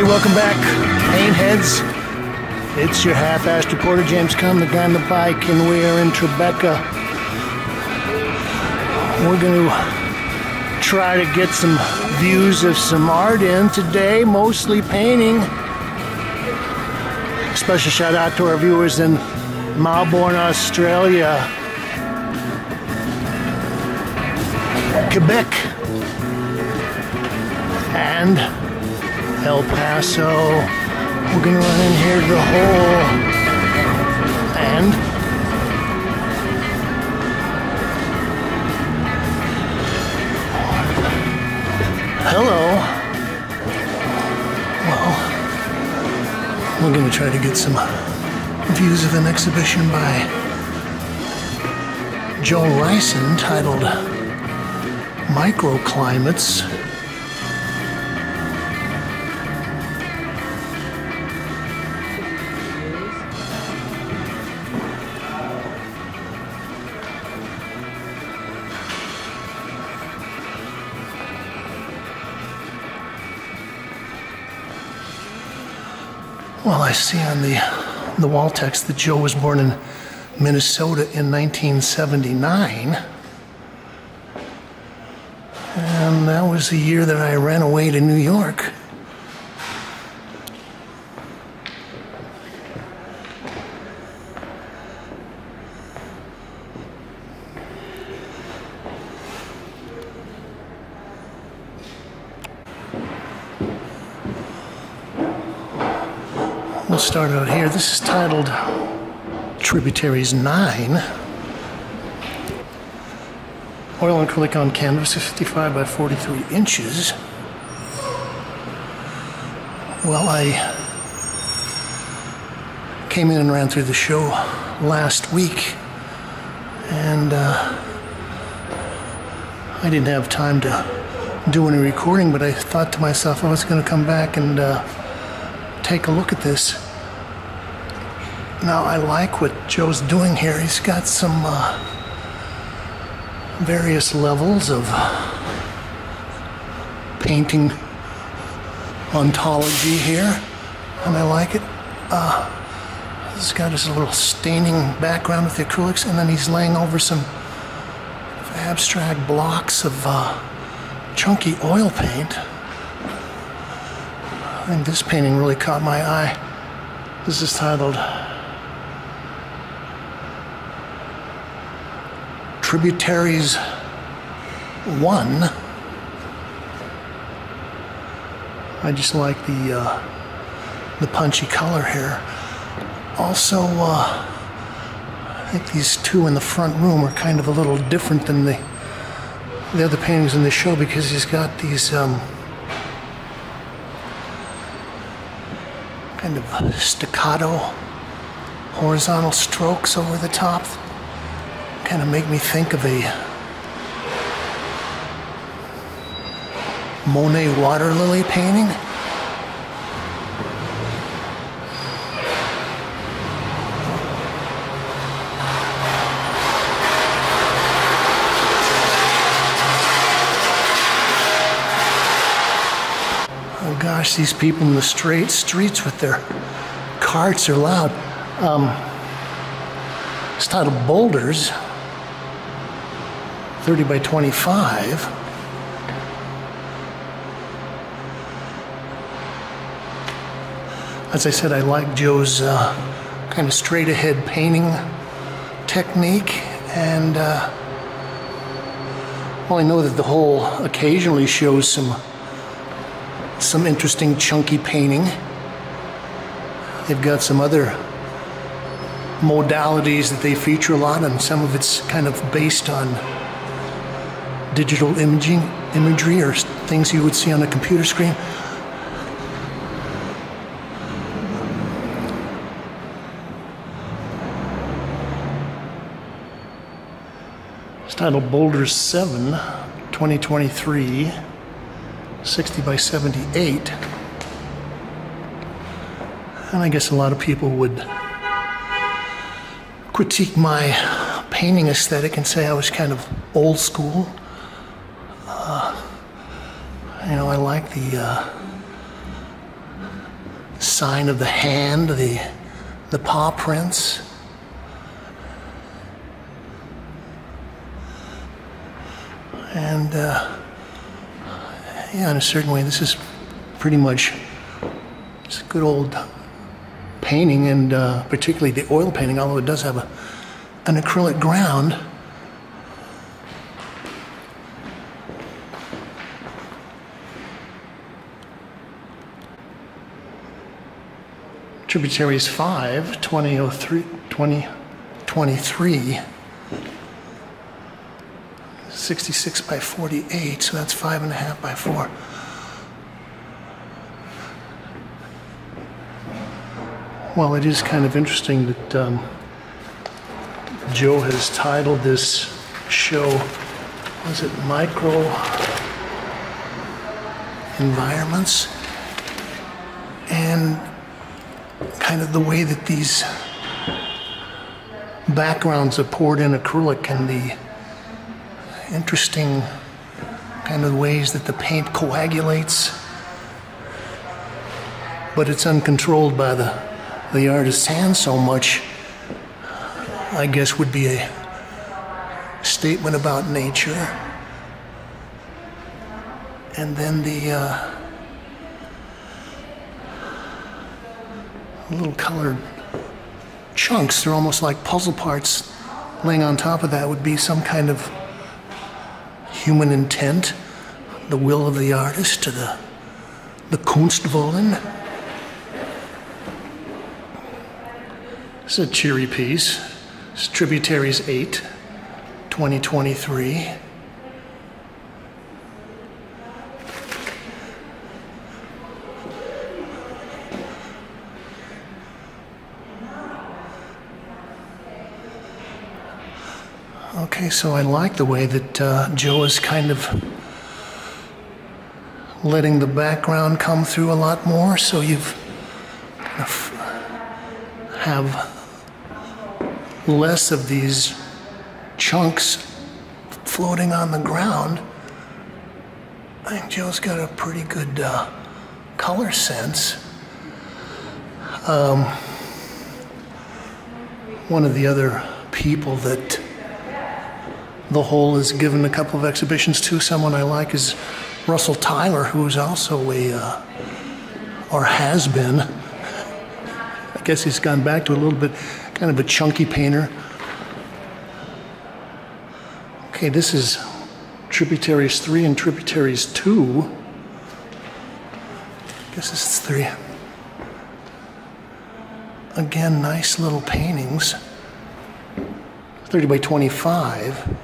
Welcome back, Paintheads. It's your half-assed reporter, James Kalm, the guy on the bike, and we are in Tribeca. We're going to try to get some views of some art in today, mostly painting. Special shout out to our viewers in Melbourne, Australia, Quebec, and El Paso. We're gonna run in here to the hole, and hello. Well, we're gonna try to get some views of an exhibition by Joe Reihsen titled Microclimates. Well, I see on the wall text that Joe was born in Minnesota in 1979. And that was the year that I ran away to New York. We'll start out here. This is titled Tributaries 9. Oil and acrylic on canvas, 55 by 43 inches. Well, I came in and ran through the show last week, and I didn't have time to do any recording, but I thought to myself I was going to come back and take a look at this. Now, I like what Joe's doing here. He's got some various levels of painting ontology here, and I like it. He's got his little staining background with the acrylics, and then he's laying over some abstract blocks of chunky oil paint. I think this painting really caught my eye. This is titled Tributaries 1. I just like the punchy color here. Also, I think these two in the front room are kind of a little different than the other paintings in the show, because he's got these kind of staccato horizontal strokes over the top. Kind of make me think of a Monet water lily painting. Oh gosh, these people in the streets with their carts are loud. It's titled Boulders, 30 by 25. As I said, I like Joe's kind of straight ahead painting technique, and well, I know that the whole occasionally shows some interesting chunky painting. They've got some other modalities that they feature a lot, and some of it's kind of based on digital imagery or things you would see on a computer screen. It's titled Boulder 7, 2023, 60 by 78. And I guess a lot of people would critique my painting aesthetic and say I was kind of old school. You know, I like the sign of the hand, the paw prints. And yeah, in a certain way, this is pretty much it's a good old painting, and particularly the oil painting, although it does have an acrylic ground. Tributaries 5, 2023, 66 by 48, so that's 5.5 by 4. Well, it is kind of interesting that Joe has titled this show, was it Micro Environments? And kind of the way that these backgrounds are poured in acrylic, and the interesting kind of ways that the paint coagulates, but it's uncontrolled by the artist's hand so much, I guess would be a statement about nature. And then the little colored chunks, they're almost like puzzle parts. Laying on top of that would be some kind of human intent, the will of the artist, to the Kunstwollen. It's a cheery piece. It's Tributaries 8, 2023. Okay, so I like the way that Joe is kind of letting the background come through a lot more, so you've have less of these chunks floating on the ground. I think Joe's got a pretty good color sense. One of the other people that the whole has given a couple of exhibitions to, someone I like, is Russell Tyler, who's also or has been, I guess he's gone back to a little bit, kind of a chunky painter. Okay, this is Tributaries 3 and Tributaries 2. I guess this is 3. Again, nice little paintings. 30 by 25.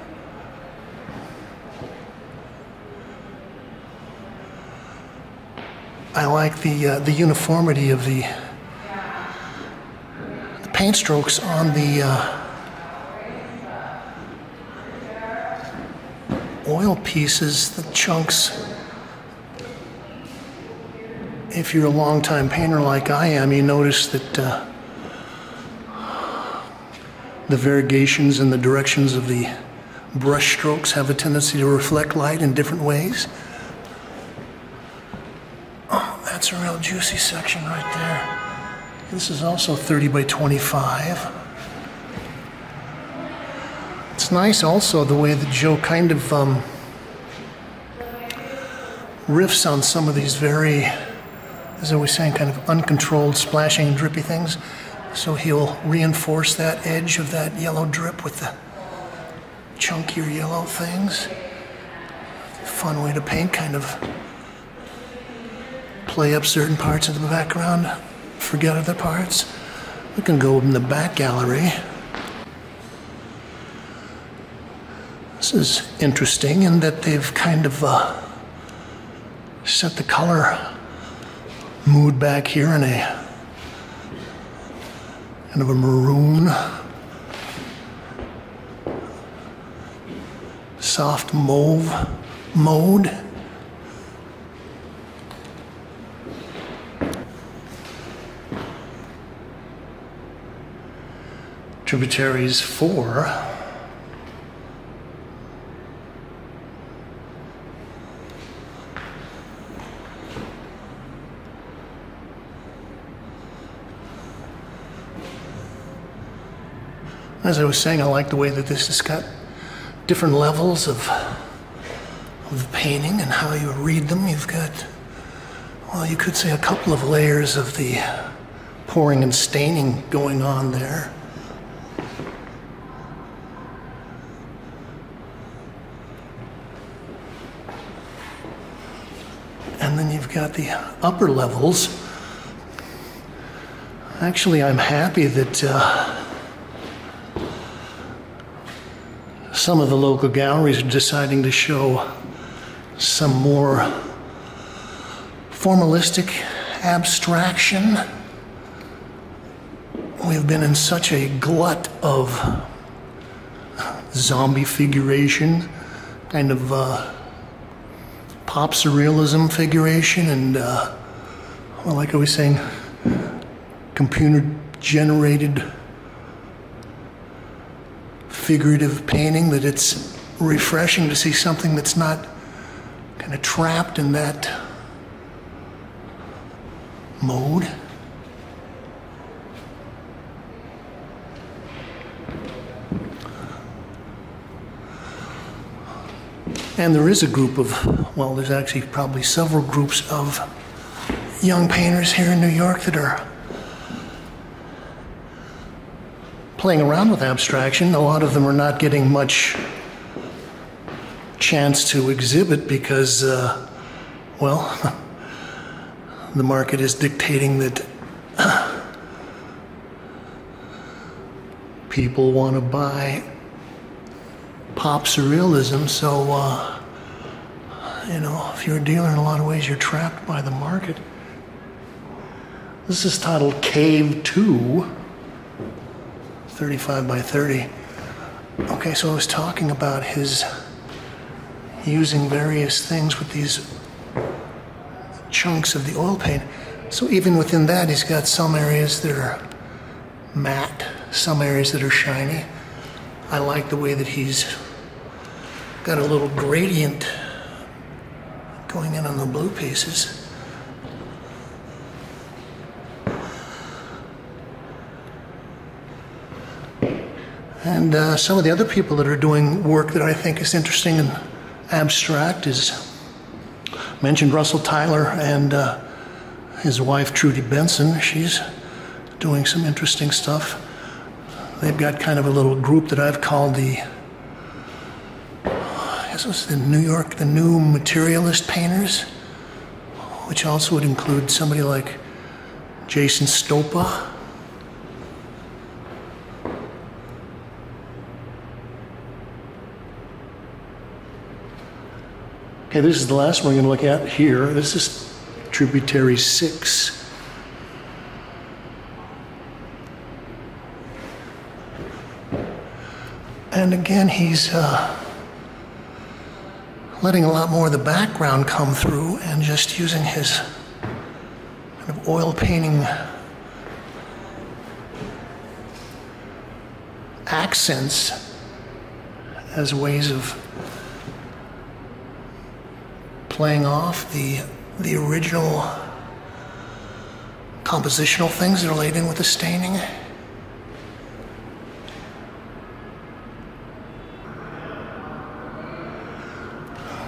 I like the uniformity of the paint strokes on the oil pieces, the chunks. If you're a long-time painter like I am, you notice that the variegations and the directions of the brush strokes have a tendency to reflect light in different ways. Oh, that's a real juicy section right there. This is also 30 by 25. It's nice also the way that Joe kind of riffs on some of these very, as I was saying, kind of uncontrolled, splashing, drippy things. So he'll reinforce that edge of that yellow drip with the chunkier yellow things. Fun way to paint, kind of play up certain parts of the background, forget other parts. We can go in the back gallery. This is interesting in that they've kind of set the color mood back here in a kind of a maroon, soft mauve mode. Tributaries 4. As I was saying, I like the way that this has got different levels of the painting and how you read them. You've got, well, you could say a couple of layers of the pouring and staining going on there. And then you've got the upper levels. Actually, I'm happy that some of the local galleries are deciding to show some more formalistic abstraction. We've been in such a glut of zombie figuration, kind of pop surrealism figuration, and well, like I was saying, computer-generated figurative painting, that it's refreshing to see something that's not kind of trapped in that mode. And there is a group of, well, there's actually probably several groups of young painters here in New York that are playing around with abstraction. A lot of them are not getting much chance to exhibit because, well, the market is dictating that people want to buy pop surrealism. So, you know, if you're a dealer, in a lot of ways, you're trapped by the market. This is titled Cave 2. 35 by 30. Okay, so I was talking about his using various things with these chunks of the oil paint. So even within that, he's got some areas that are matte, some areas that are shiny. I like the way that he's got a little gradient going in on the blue pieces. And some of the other people that are doing work that I think is interesting and abstract is, mentioned Russell Tyler and his wife Trudy Benson. She's doing some interesting stuff. They've got kind of a little group that I've called the, I guess it was the New Materialist Painters, which also would include somebody like Jason Stopa. Okay, this is the last one we're going to look at here. This is Tributary 6. And again, he's letting a lot more of the background come through and just using his kind of oil painting accents as ways of playing off the original compositional things that are laid in with the staining.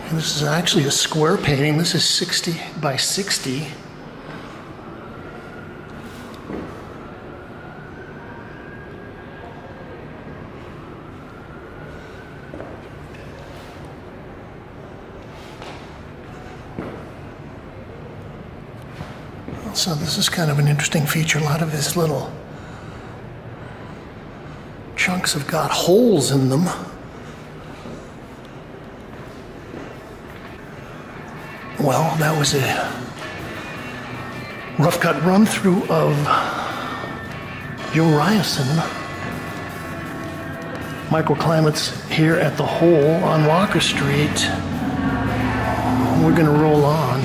And this is actually a square painting. This is 60 by 60. So this is kind of an interesting feature. A lot of his little chunks have got holes in them. Well, that was a rough cut run through of Joe Reihsen. Microclimates here at the Hole on Walker Street. We're gonna roll on.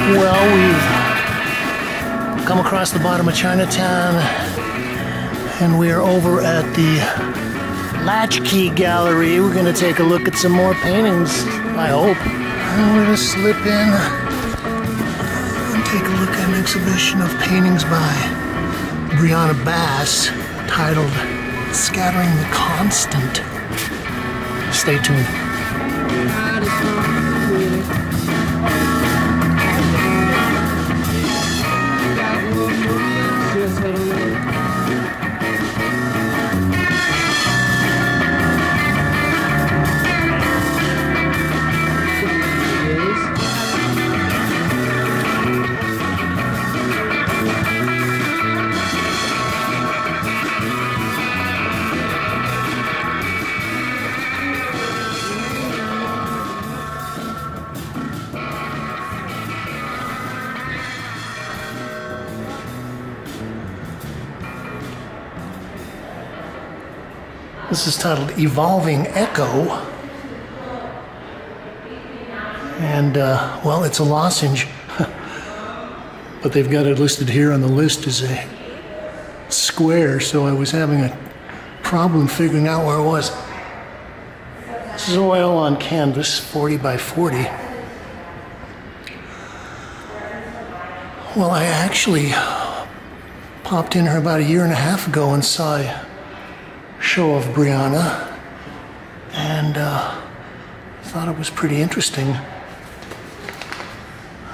Well, we've come across the bottom of Chinatown, and we are over at the LatchKey Gallery. We're going to take a look at some more paintings, I hope. I'm going to slip in and take a look at an exhibition of paintings by Brianna Bass titled Scattering the Constant. Stay tuned. This is titled Evolving Echo. And, well, it's a lozenge. But they've got it listed here on the list as a square, so I was having a problem figuring out where it was. This is oil on canvas, 40 by 40. Well, I actually popped in here about a year and a half ago and saw a show of Brianna, and thought it was pretty interesting.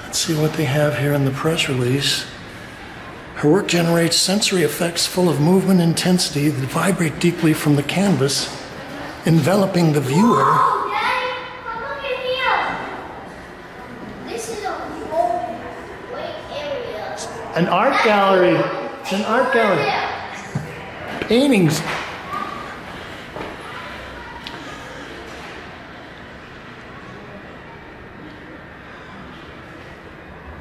Let's see what they have here in the press release. Her work generates sensory effects full of movement and intensity that vibrate deeply from the canvas, enveloping the viewer. Oh, Daddy, come look at here. This is a great area. An art gallery. It's an art gallery. Paintings.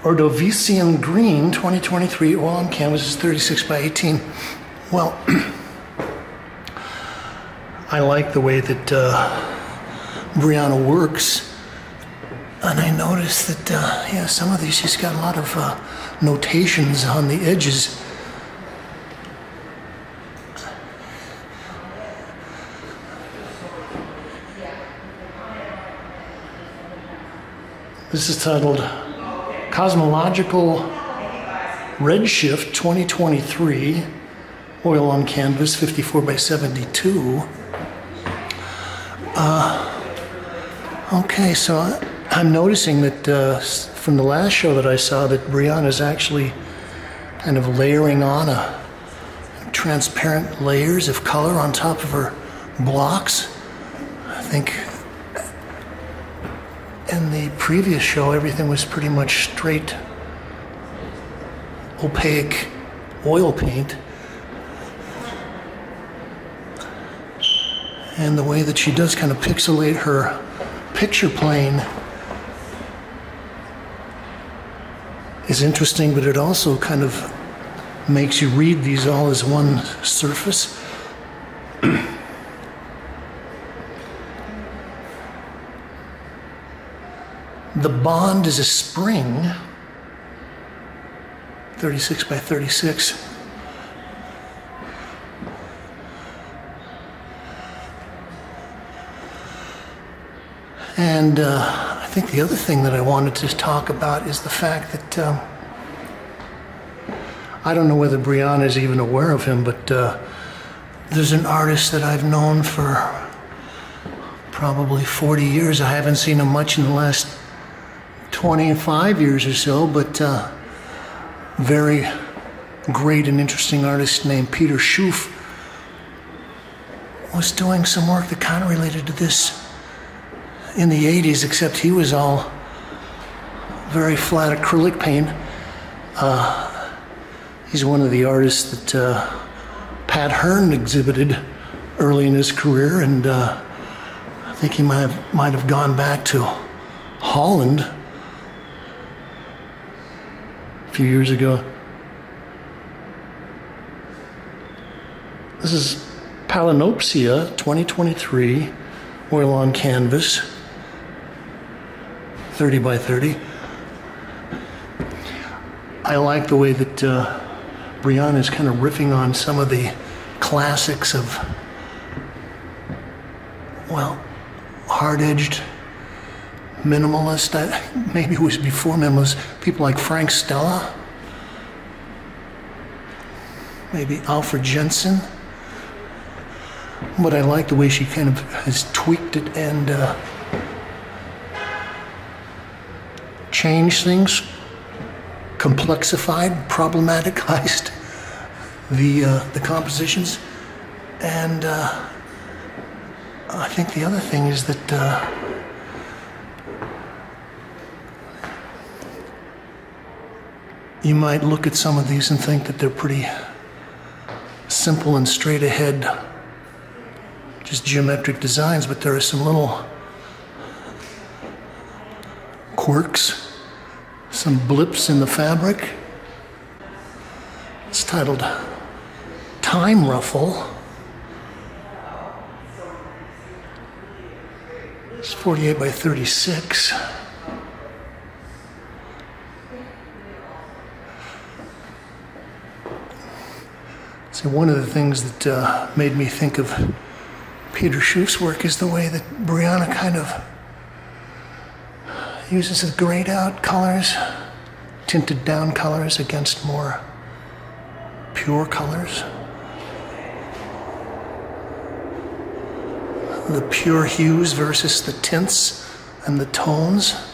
Ordovician Green, 2023, oil on canvas is 36 by 18. Well, I like the way that Brianna works. And I noticed that, yeah, some of these, she's got a lot of notations on the edges. This is titled Cosmological Redshift 2023, oil on canvas, 54 by 72. Okay, so I'm noticing that from the last show that I saw that Brianna's actually kind of layering on a transparent layers of color on top of her blocks. I think in the previous show, everything was pretty much straight opaque oil paint. And the way that she does kind of pixelate her picture plane is interesting, but it also kind of makes you read these all as one surface. The bond is a spring, 36 by 36. And I think the other thing that I wanted to talk about is the fact that I don't know whether Brianna is even aware of him, but there's an artist that I've known for probably 40 years. I haven't seen him much in the last 25 years or so, but very great and interesting artist named Peter Schoof was doing some work that kind of related to this in the 80s, except he was all very flat acrylic paint. He's one of the artists that Pat Hearn exhibited early in his career, and I think he might have gone back to Holland a few years ago. This is Palinopsia 2023, oil on canvas, 30 by 30. I like the way that Brianna is kind of riffing on some of the classics of, well, hard-edged minimalist. Maybe it was before minimalist. People like Frank Stella, maybe Alfred Jensen. But I like the way she kind of has tweaked it and changed things, complexified, problematicized the compositions. And I think the other thing is that you might look at some of these and think that they're pretty simple and straight ahead, just geometric designs, but there are some little quirks, some blips in the fabric. It's titled Time Ruffle. It's 48 by 36. So one of the things that made me think of Peter Schoof's work is the way that Brianna kind of uses the grayed out colors, tinted down colors against more pure colors. The pure hues versus the tints and the tones.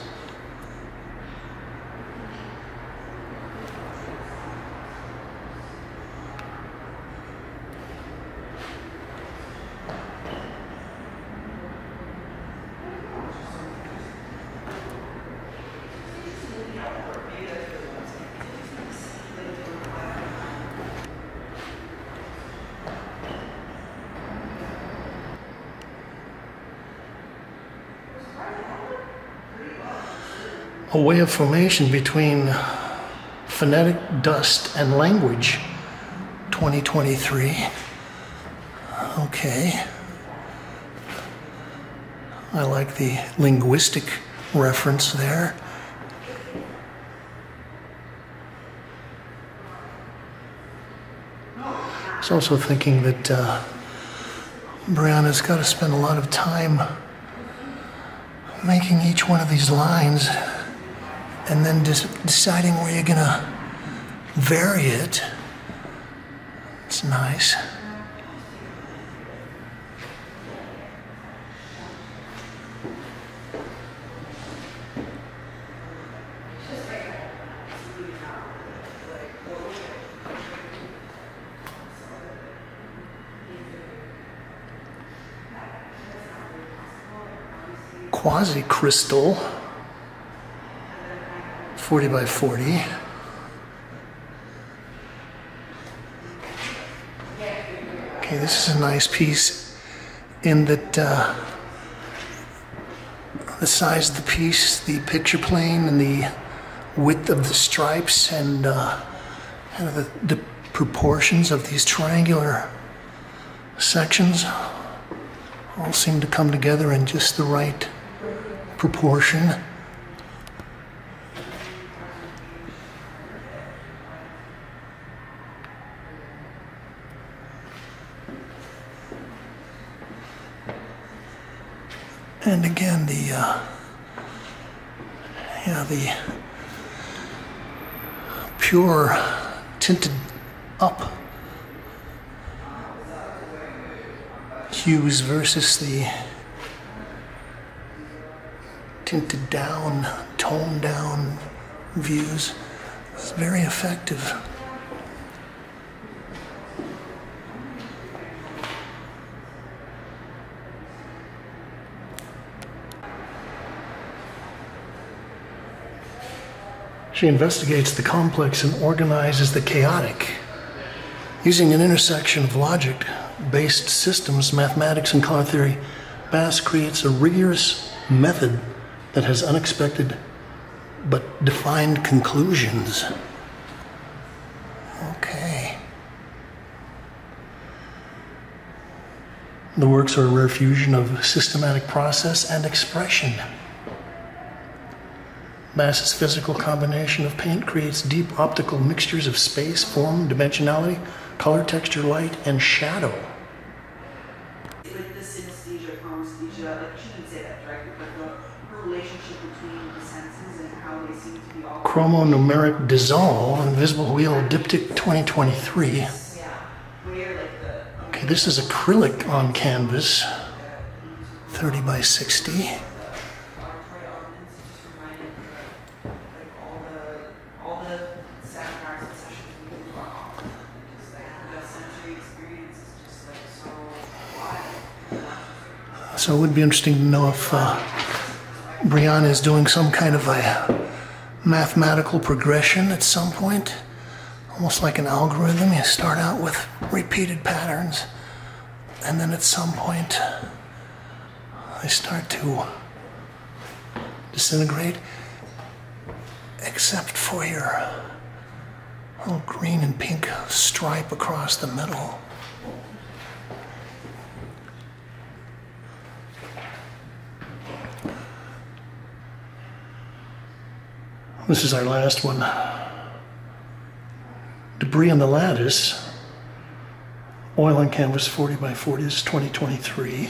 A way of formation between phonetic dust and language, 2023. Okay. I like the linguistic reference there. I was also thinking that Brianna's got to spend a lot of time making each one of these lines and then deciding where you're gonna vary it. It's nice. Quasi-crystal, 40 by 40. Okay, this is a nice piece in that the size of the piece, the picture plane, and the width of the stripes, and kind of the proportions of these triangular sections all seem to come together in just the right proportion. And again, the pure tinted up hues versus the tinted down, toned down views. It's very effective. She investigates the complex and organizes the chaotic. Using an intersection of logic-based systems, mathematics, and color theory, Bass creates a rigorous method that has unexpected but defined conclusions. Okay. The works are a rare fusion of systematic process and expression. Bass's physical combination of paint creates deep optical mixtures of space, form, dimensionality, color, texture, light, and shadow. Like the synesthesia, chromesthesia, like she didn't say that, right? But her relationship between the senses and how they seem to be all... Chromonumeric dissolve, invisible wheel, diptych 2023. Yeah. Where like the... Okay, this is acrylic on canvas, 30 by 60. So it would be interesting to know if Brianna is doing some kind of a mathematical progression at some point, almost like an algorithm. You start out with repeated patterns, and then at some point they start to disintegrate, except for your little green and pink stripe across the middle. This is our last one. Debris on the lattice. Oil on canvas 40 by 40. This is 2023.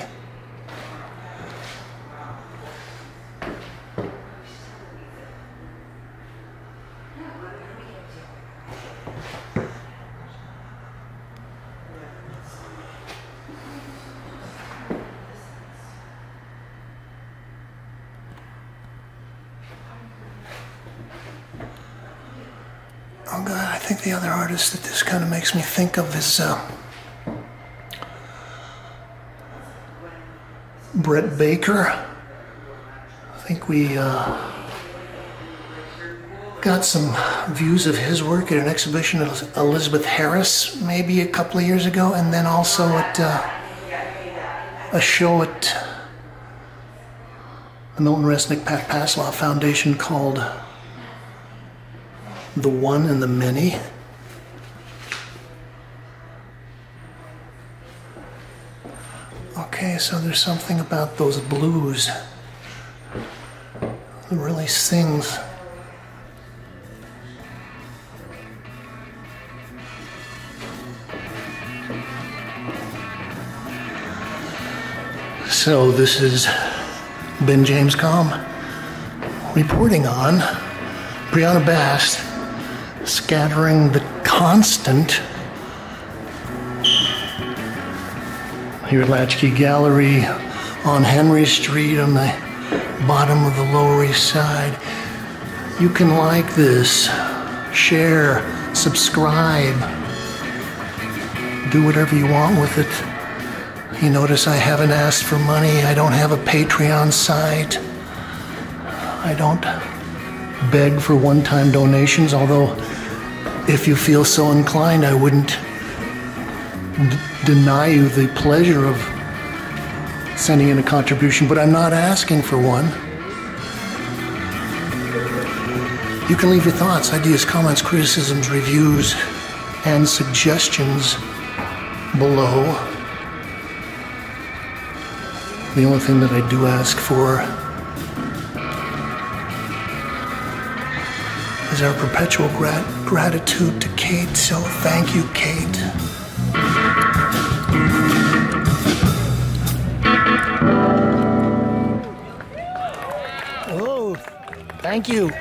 Oh God, I think the other artist that this kind of makes me think of is Brett Baker. I think we got some views of his work at an exhibition of Elizabeth Harris maybe a couple of years ago, and then also at a show at the Milton Resnick Pat Pasloff Foundation called The One and the Many. Okay, so there's something about those blues that really sings. So this is Ben James Kalm reporting on Brianna Bass scattering the constant here at LatchKey Gallery on Henry Street on the bottom of the Lower East Side. You can like this, share, subscribe, do whatever you want with it. You notice I haven't asked for money. I don't have a Patreon site. I don't beg for one-time donations, although if you feel so inclined, I wouldn't deny you the pleasure of sending in a contribution, but I'm not asking for one. You can leave your thoughts, ideas, comments, criticisms, reviews, and suggestions below. The only thing that I do ask for is our perpetual gratitude to Kate, so thank you, Kate. Oh, thank you.